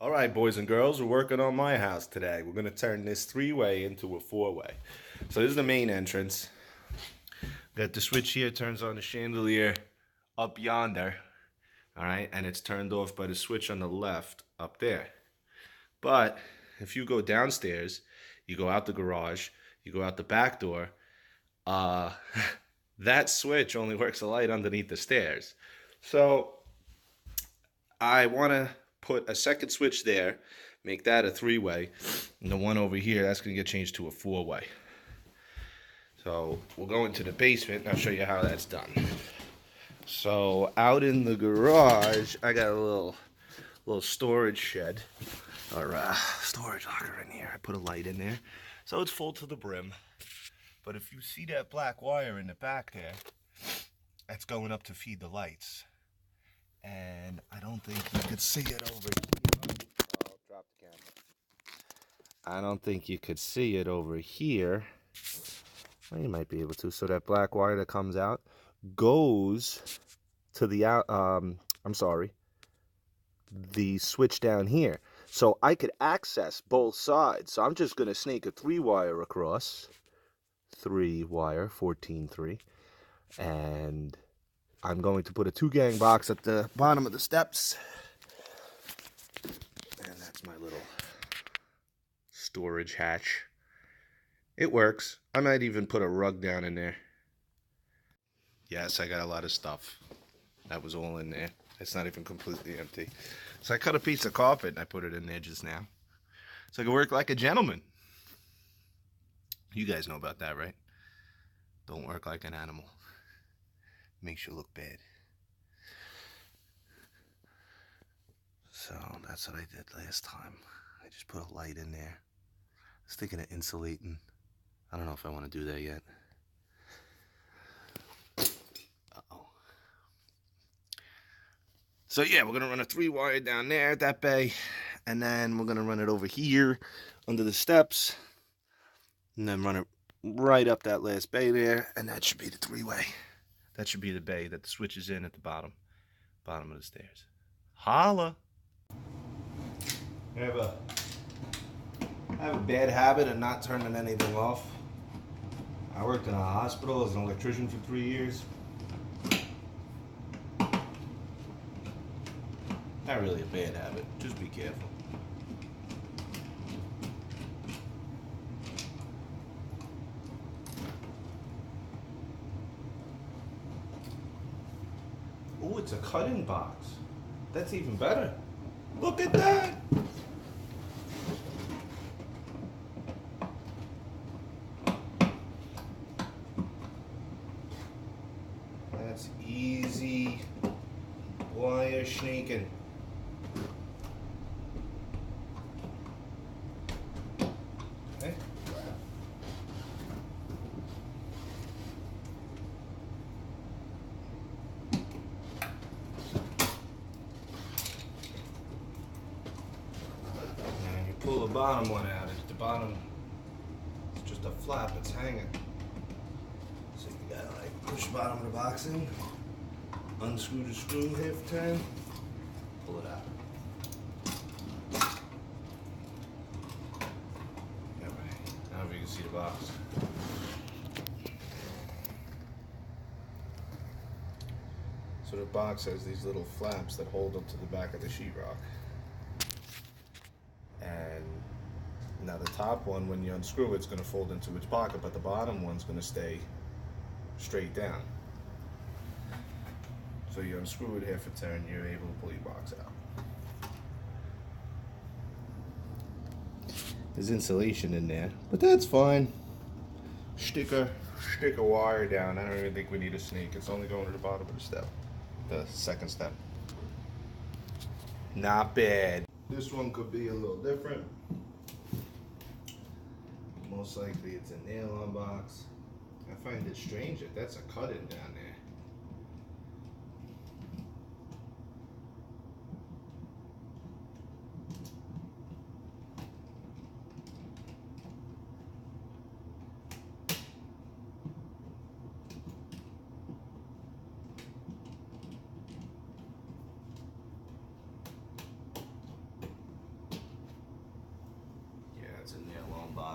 All right, boys and girls, we're working on my house today. We're going to turn this three-way into a four-way. So this is the main entrance. Got the switch here, turns on the chandelier up yonder. All right, and it's turned off by the switch on the left up there. But if you go downstairs, you go out the garage, you go out the back door, uh, that switch only works a light underneath the stairs. So I want to put a second switch there, make that a three-way, and the one over here, that's going to get changed to a four-way. So we'll go into the basement, and I'll show you how that's done. So out in the garage, I got a little storage shed, or storage locker in here. I put a light in there, so it's full to the brim. But if you see that black wire in the back there, that's going up to feed the lights. And I don't think you could see it over here. I'll drop the camera. I don't think you could see it over here. Well, you might be able to. So that black wire that comes out goes to the the switch down here. So I could access both sides. So I'm just going to snake a 3-wire across. 3-wire, 14-3. And I'm going to put a 2-gang box at the bottom of the steps. And that's my little storage hatch. It works. I might even put a rug down in there. Yes, I got a lot of stuff. That was all in there. It's not even completely empty. So I cut a piece of carpet and I put it in there just now. So I can work like a gentleman. You guys know about that, right? Don't work like an animal. Makes you look bad. So that's what I did last time. I just put a light in there. I was thinking of insulating. I don't know if I want to do that yet. Uh-oh. So yeah, we're going to run a 3-wire down there at that bay. And then we're going to run it over here under the steps. And then run it right up that last bay there. And that should be the 3-way. That should be the bay that the switch is in at the bottom of the stairs. Holla! I have a bad habit of not turning anything off. I worked in a hospital as an electrician for 3 years. Not really a bad habit, just be careful. Oh, it's a cut-in box. That's even better. Look at that! That's easy wire snaking. Okay. And you pull the bottom one out. At the bottom, it's just a flap. It's hanging. So you gotta like push the bottom of the box in, unscrew the screw half turn, pull it out. Alright, now if you can see the box. So the box has these little flaps that hold up to the back of the sheetrock. And now the top one, when you unscrew it, it's going to fold into its pocket, but the bottom one's going to stay straight down. So you unscrew it half a turn, you're able to pull your box out. There's insulation in there, but that's fine. Stick a wire down. I don't even think we need a snake. It's only going to the bottom of the step, the second step. Not bad. This one could be a little different. Most likely it's a nail-on box. I find it strange that that's a cut-in down there.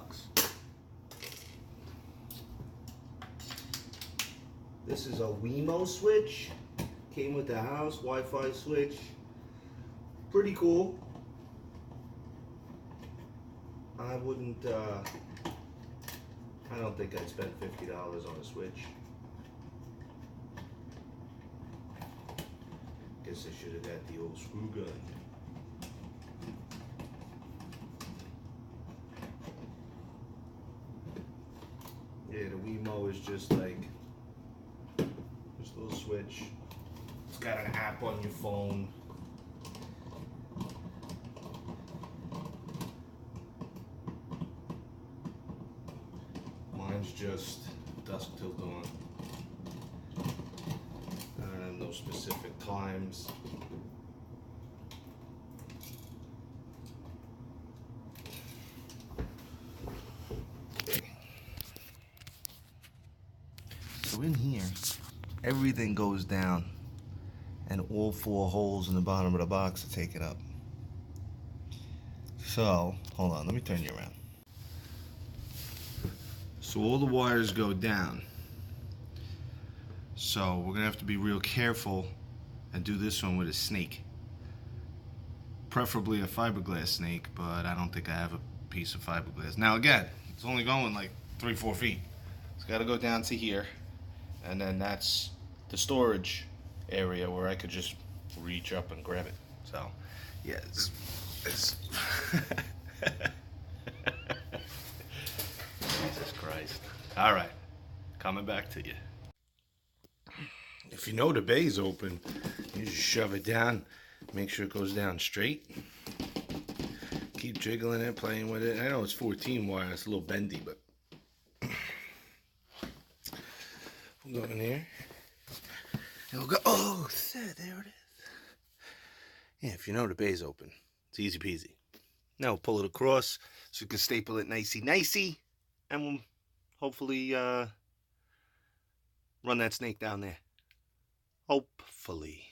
box. This is a Wemo switch. Came with the house, Wi-Fi switch. Pretty cool. I wouldn't, I don't think I'd spend $50 on a switch. Guess I should have got the old screw gun. Yeah, the Wemo is just like this little switch. It's got an app on your phone. Mine's just dusk till dawn. I don't have no specific times. So in here, everything goes down, and all 4 holes in the bottom of the box are taken up. So, hold on, let me turn you around. So all the wires go down. So we're gonna have to be real careful and do this one with a snake. Preferably a fiberglass snake, but I don't think I have a piece of fiberglass. Now again, it's only going like 3-4 feet. It's gotta go down to here, and then that's the storage area where I could just reach up and grab it. So yeah, it's Jesus Christ. All right, coming back to you. If you know the bay's open, you just shove it down, make sure it goes down straight. Keep jiggling it, playing with it. I know it's 14 wire, it's a little bendy, but we'll go in here. And we'll go, oh, there it is. Yeah, if you know the bay's open, it's easy peasy. Now we'll pull it across so you can staple it nicey, and we'll hopefully run that snake down there. Hopefully.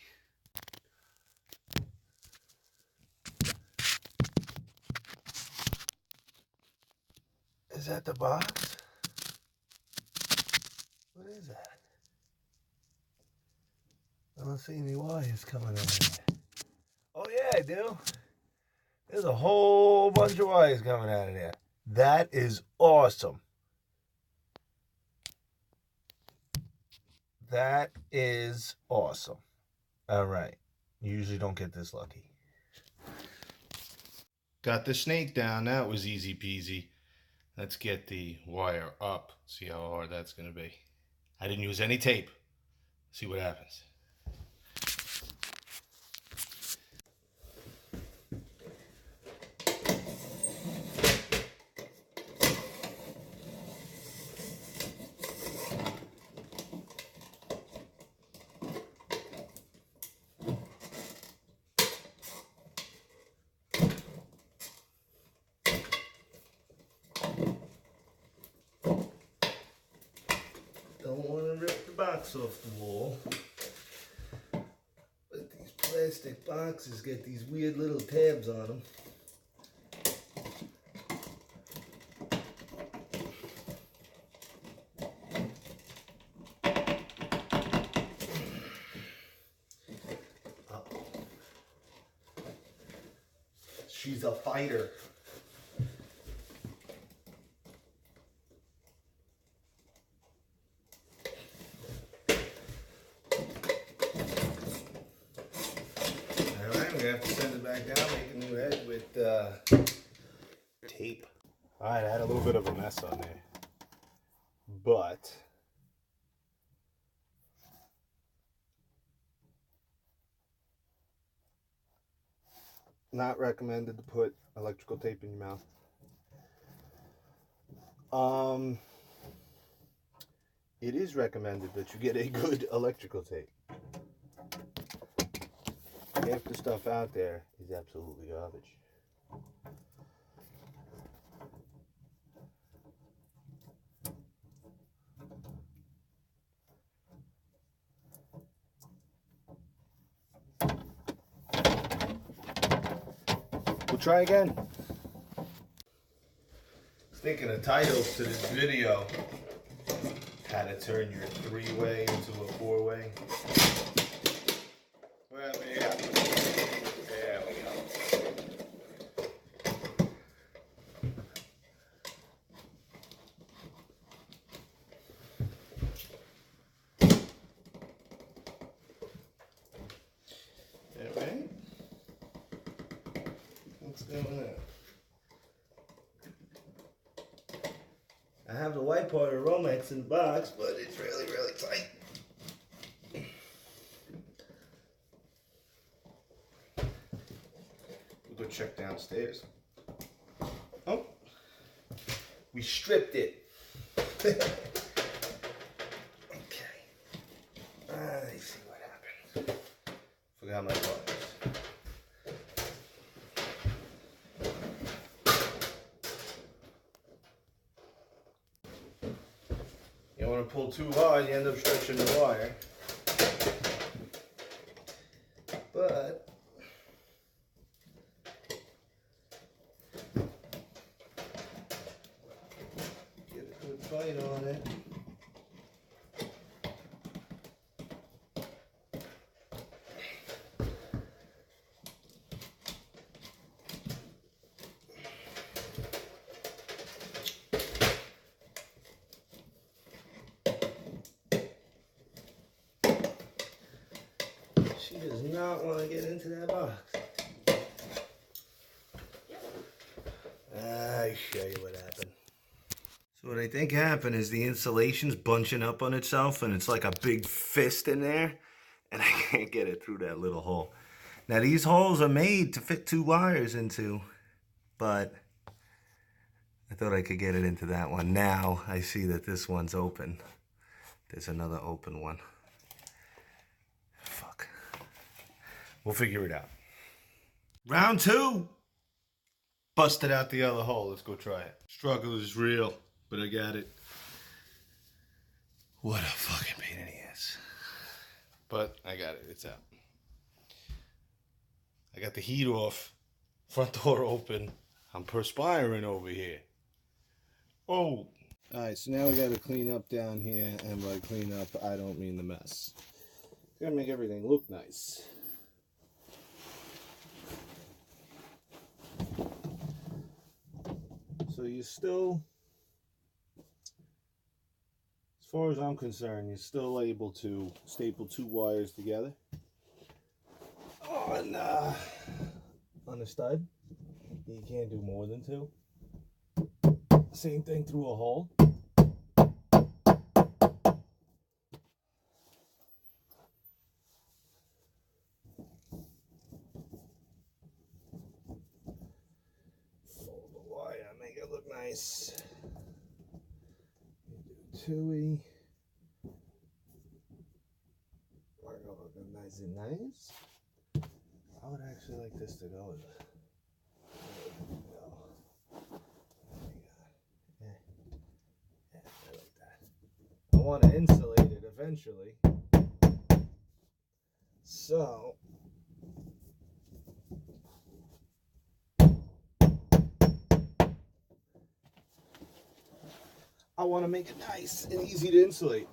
Is that the box? What is that? I don't see any wires coming out of there. Oh yeah, I do. There's a whole bunch of wires coming out of there. That is awesome. That is awesome. All right. You usually don't get this lucky. Got the snake down. That was easy peasy. Let's get the wire up. See how hard that's going to be. I didn't use any tape. See what happens. Don't want to rip the box off the wall. But these plastic boxes get these weird little tabs on them. She's a fighter. I have to send it back down, make a new head with tape. Alright, I had a little bit of a mess on there, but not recommended to put electrical tape in your mouth. It is recommended that you get a good electrical tape. Half the stuff out there is absolutely garbage. We'll try again. Thinking of titles to this video. How to turn your three-way into a four-way. Well, yeah. There we go. Alright. What's going on? I have the white part of Romex in the box, but it's really, really tight. We'll go check downstairs. Oh, we stripped it. Okay. Let's see what happened. Forgot my buttons. You want to pull too hard, you end up stretching the wire. But get a good bite on it. She does not want to get into that box. I'll show you what happened. So what I think happened is the insulation's bunching up on itself and it's like a big fist in there and I can't get it through that little hole. Now these holes are made to fit two wires into, but I thought I could get it into that one. Now I see that this one's open. There's another open one. Fuck. We'll figure it out. Round two. Busted out the other hole. Let's go try it. Struggle is real, but I got it. What a fucking pain in the ass. But I got it. It's out. I got the heat off. Front door open. I'm perspiring over here. Oh. Alright, so now we got to clean up down here. And by clean up, I don't mean the mess. Gotta make everything look nice. So you still, as far as I'm concerned, you're still able to staple two wires together on the stud. You can't do more than two. Same thing through a hole. Fold the wire, make it look nice. Do two-y. Wire looking nice and nice. I would actually like this to go with it. There we go. Yeah, I like that. I want to insulate it eventually. So I want to make it nice and easy to insulate.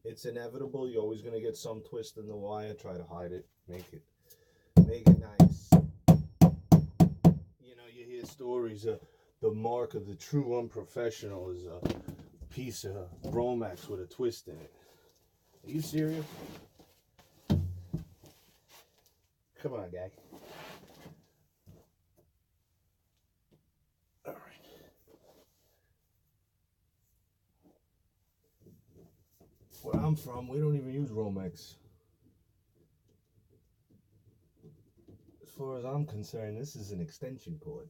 It's inevitable. You're always going to get some twist in the wire. Try to hide it. Make it nice. You know, you hear stories of the mark of the true unprofessional is a piece of Romex with a twist in it. Are you serious? Come on, guy. All right. Where I'm from, we don't even use Romex. As far as I'm concerned, this is an extension cord.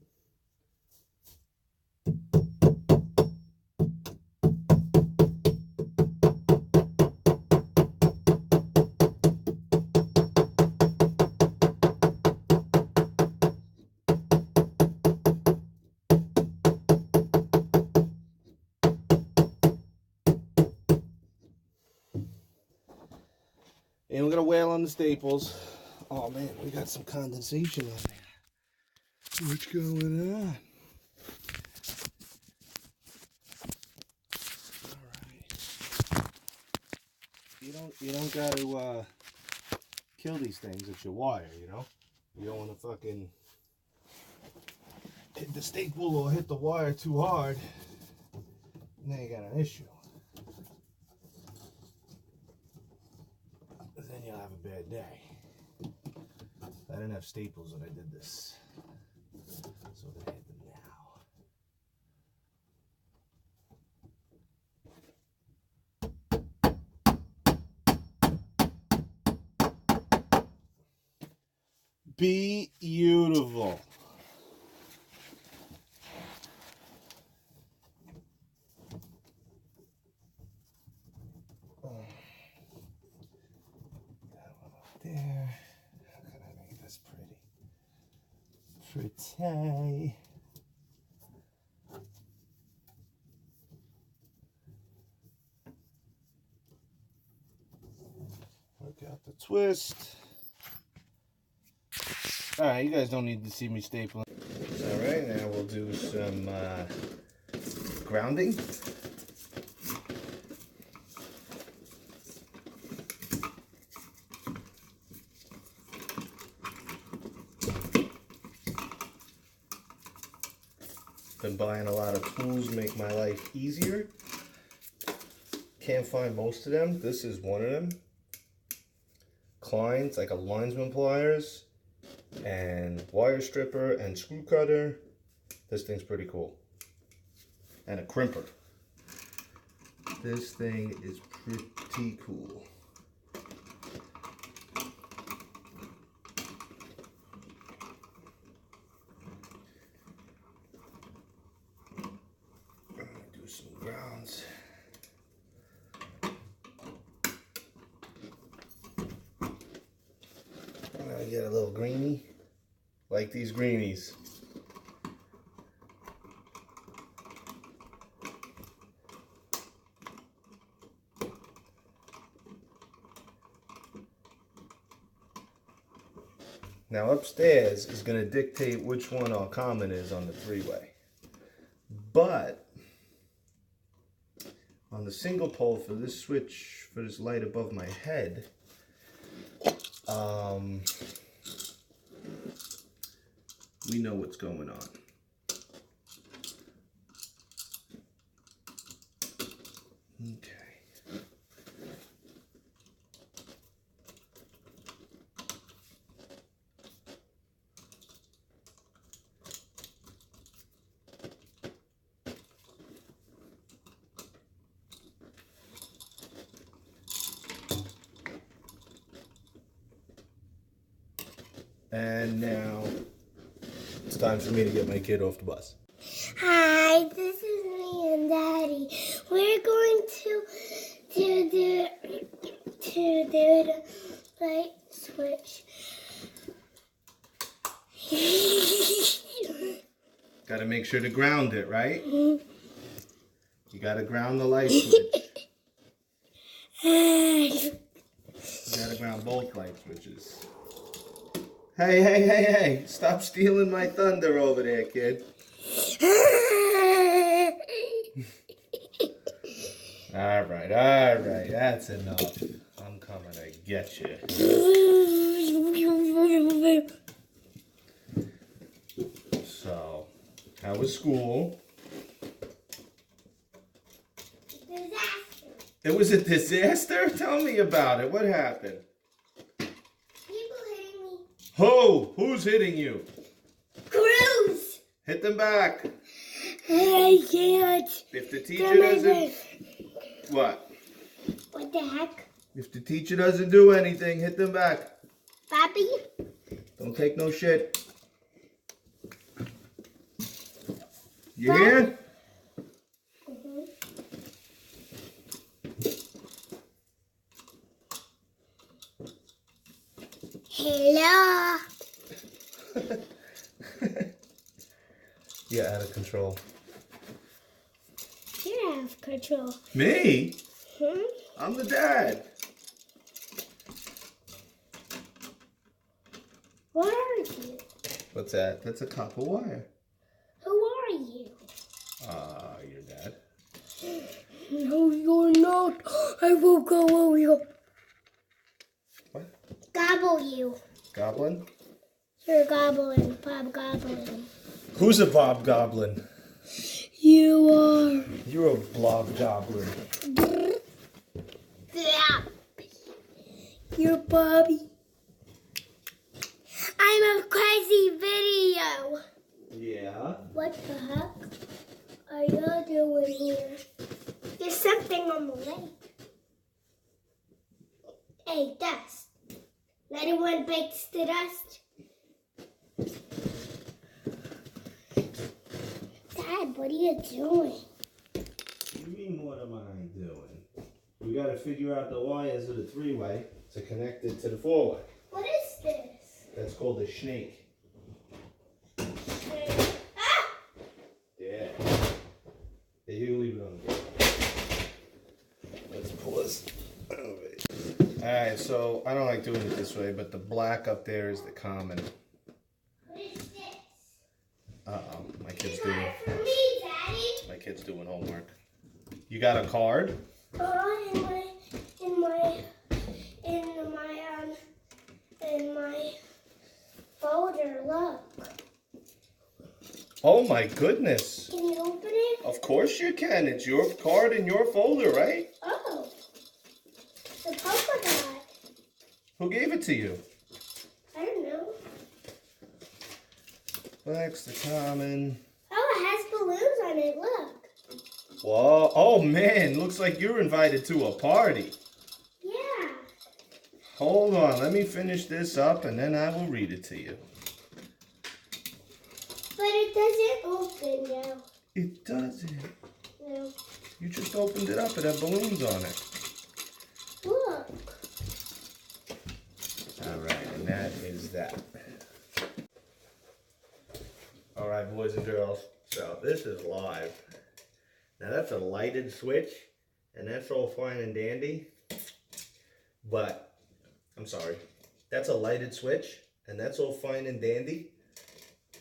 we're gonna wail on the staples. Oh man, we got some condensation on there. What's going on? You don't got to kill these things. It's your wire, you know. You don't want to fucking hit the staple or hit the wire too hard. And then you got an issue. Then you'll have a bad day. I didn't have staples when I did this, so we're gonna hit them now. Beautiful. Got one up there. How can I make this pretty? Pretty. Work out the twist. Alright, you guys don't need to see me stapling. Alright, now we'll do some grounding. Been buying a lot of tools to make my life easier. Can't find most of them. This is one of them. Klein's, like a linesman pliers, and wire stripper and screw cutter. This thing's pretty cool. And a crimper. This thing is pretty cool. Do some grounds. Get a little greenie, like these greenies. Now upstairs is going to dictate which one our common is on the three-way. But on the single pole for this switch, for this light above my head, we know what's going on. Okay. And now it's time for me to get my kid off the bus. Hi, this is me and Daddy. We're going to do the light switch. Got to make sure to ground it, right? You got to ground the light switch. You got to ground both light switches. Hey, hey, hey, hey, stop stealing my thunder over there, kid. All right, that's enough. I'm coming to get you. So, how was school? Disaster. It was a disaster? Tell me about it. What happened? Who? Who's hitting you? Cruz! Hit them back. I can't. If the teacher doesn't... What? What the heck? If the teacher doesn't do anything, hit them back. Bobby? Don't take no shit. You hear? Hello. You're out of control. You're out of control. Me? Hmm? I'm the dad. What are you? What's that? That's a copper wire. Who are you? Your dad. No, you're not. I will gobble you. What? Gobble you. Goblin? You're gobbling, Bob Goblin. Who's a Bob Goblin? You are. You're a blob goblin. You're Bobby. I'm a crazy video. Yeah. What the heck are you doing here? There's something on the lake. Hey, dust. Anyone bakes the dust? Dad, what are you doing? What do you mean, what am I doing? We gotta figure out the wires of the three-way to connect it to the four-way. What is this? That's called a snake. Ah! Yeah. Yeah, you can leave it on the ground. Let's pull this. Alright, so I don't like doing it this way, but the black up there is the common. What is this? Uh-oh, my kid's It's doing not for me, Daddy. my kid's doing homework. You got a card? In my folder, look. Oh my goodness. Can you open it? Of course you can. It's your card in your folder, right? Oh, the polka dot. Who gave it to you? I don't know. Black's the common. Oh, it has balloons on it, look. Whoa. Oh man, looks like you're invited to a party. Yeah. Hold on, let me finish this up and then I will read it to you. But it doesn't open now. It doesn't. No. You just opened it up. It had balloons on it. Look. Alright, and that is that. Alright, boys and girls. So this is live. Now that's a lighted switch, and that's all fine and dandy. But, I'm sorry. That's a lighted switch, and that's all fine and dandy.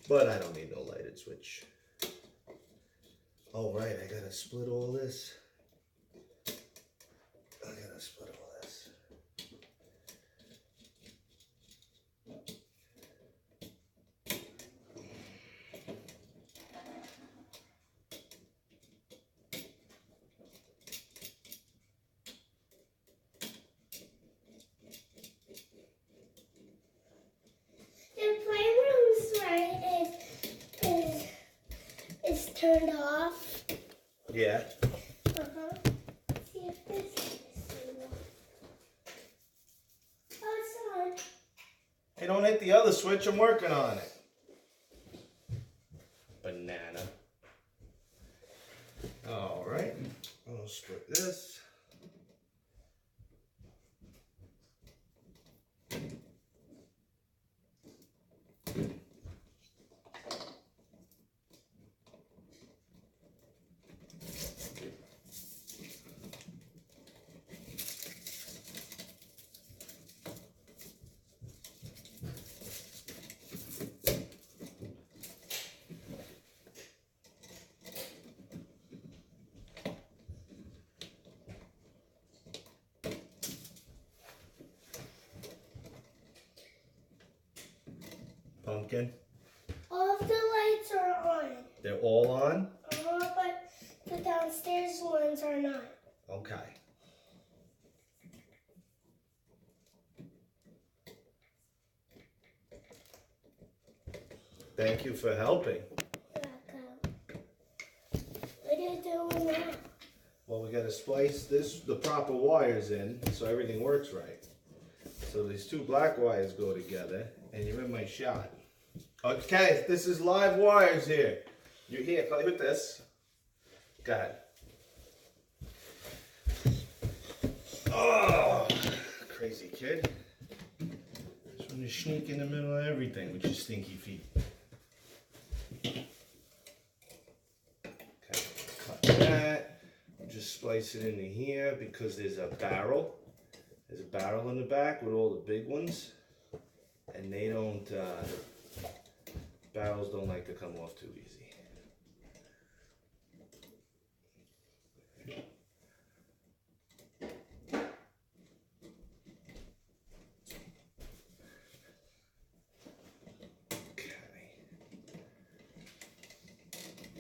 But I don't need no lighted switch. Oh right, I gotta split all this. I gotta split all this. The playroom's right is turned off. Yeah. See if this is on. Oh, it's on. Hey, don't hit the other switch. I'm working on it. Banana. All right. I'll split this. Pumpkin. All of the lights are on. They're all on? But the downstairs ones are not. Okay. Thank you for helping. What are you doing now? Well, we got to splice the proper wires in so everything works right. So these two black wires go together, and you're in my shot. Okay, this is live wires here. You're here, play with this. Go ahead. Oh, crazy kid. Just want to sneak in the middle of everything with your stinky feet. Okay, cut that. Just splice it into here because there's a barrel. There's a barrel in the back with all the big ones. and they don't, barrels don't like to come off too easy.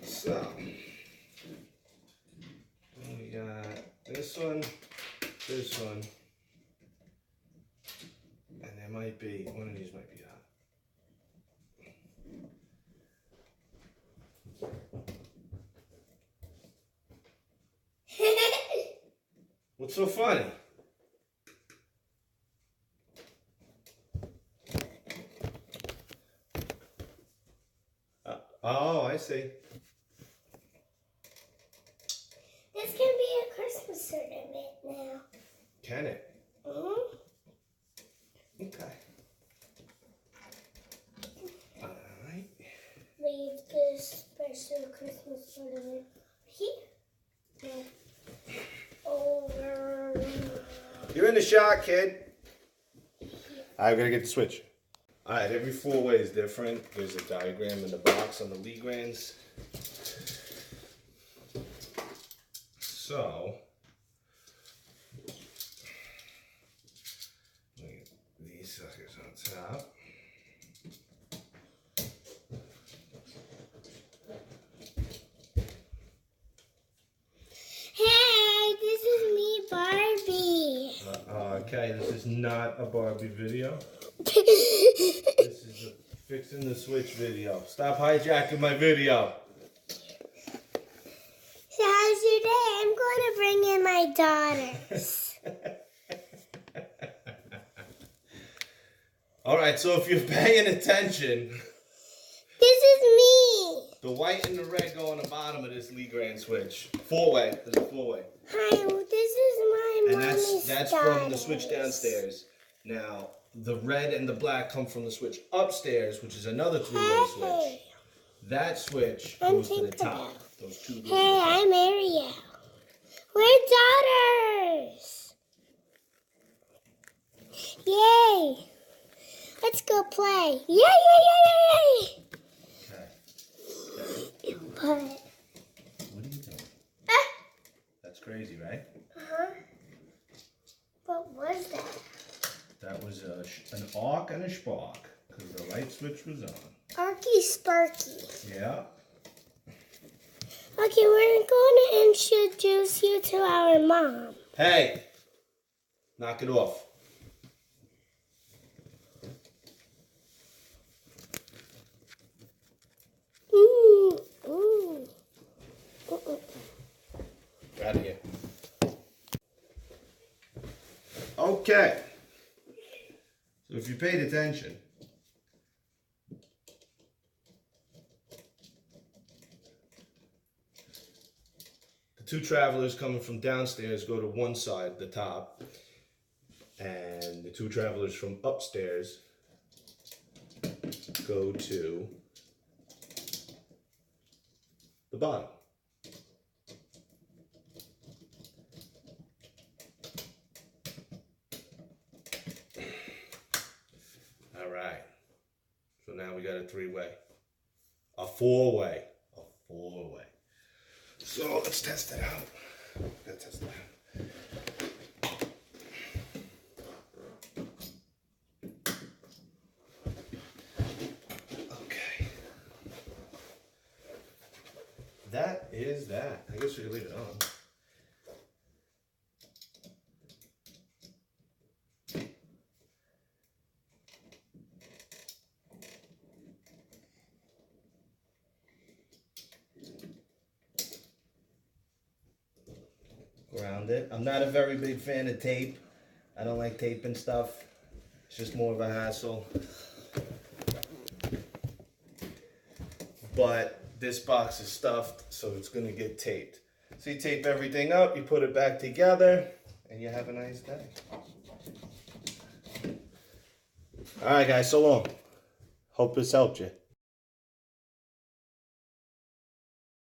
So, we got this one, and there might be, one of these might be hot. What's so funny? Oh, I see. This can be a Christmas ornament now. Can it? Mm-hmm. Okay. All right. Leave this special Christmas ornament here. Over. You're in the shot, kid. I'm gonna get the switch. All right, every four-way is different. There's a diagram in the box on the Legrand's. So, these suckers on top. Hey, this is me, Barbie. Okay, this is not a Barbie video. This is a fixing the switch video. Stop hijacking my video. So how's your day? I'm going to bring in my daughters. All right, so if you're paying attention, This is me. the white and the red go on the bottom of this Legrand switch. Four-way. There's a four-way. Hi, this is my And mommy's that's from the switch downstairs. Now, the red and the black come from the switch upstairs, which is another three-way switch. Hey, That switch I'm goes to the top. Tinkerbell. Those two. Hey, I'm Ariel. We're daughters. Yay. Let's go play. Yay, yay, yay, yay, Okay. yay. But, What are you doing? ah. That's crazy, right? Uh-huh. What was that? That was an arc and a spark, because the light switch was on. Arky Sparky. Yeah. Okay, we're going to introduce you to our mom. Hey! Knock it off. Ooh, ooh. Out of here. Okay. So if you paid attention, the two travelers coming from downstairs go to one side, the top, and the two travelers from upstairs go to the bottom. All right. So now we got a three-way. A four-way. A four-way. So let's test it out. Gotta test it out. Okay. That is that. I guess we can leave it on. Ground it. I'm not a very big fan of tape. I don't like taping stuff. It's just more of a hassle. But this box is stuffed, so it's gonna get taped. So you tape everything up, you put it back together, and you have a nice day. All right, guys, so long. Hope this helped you.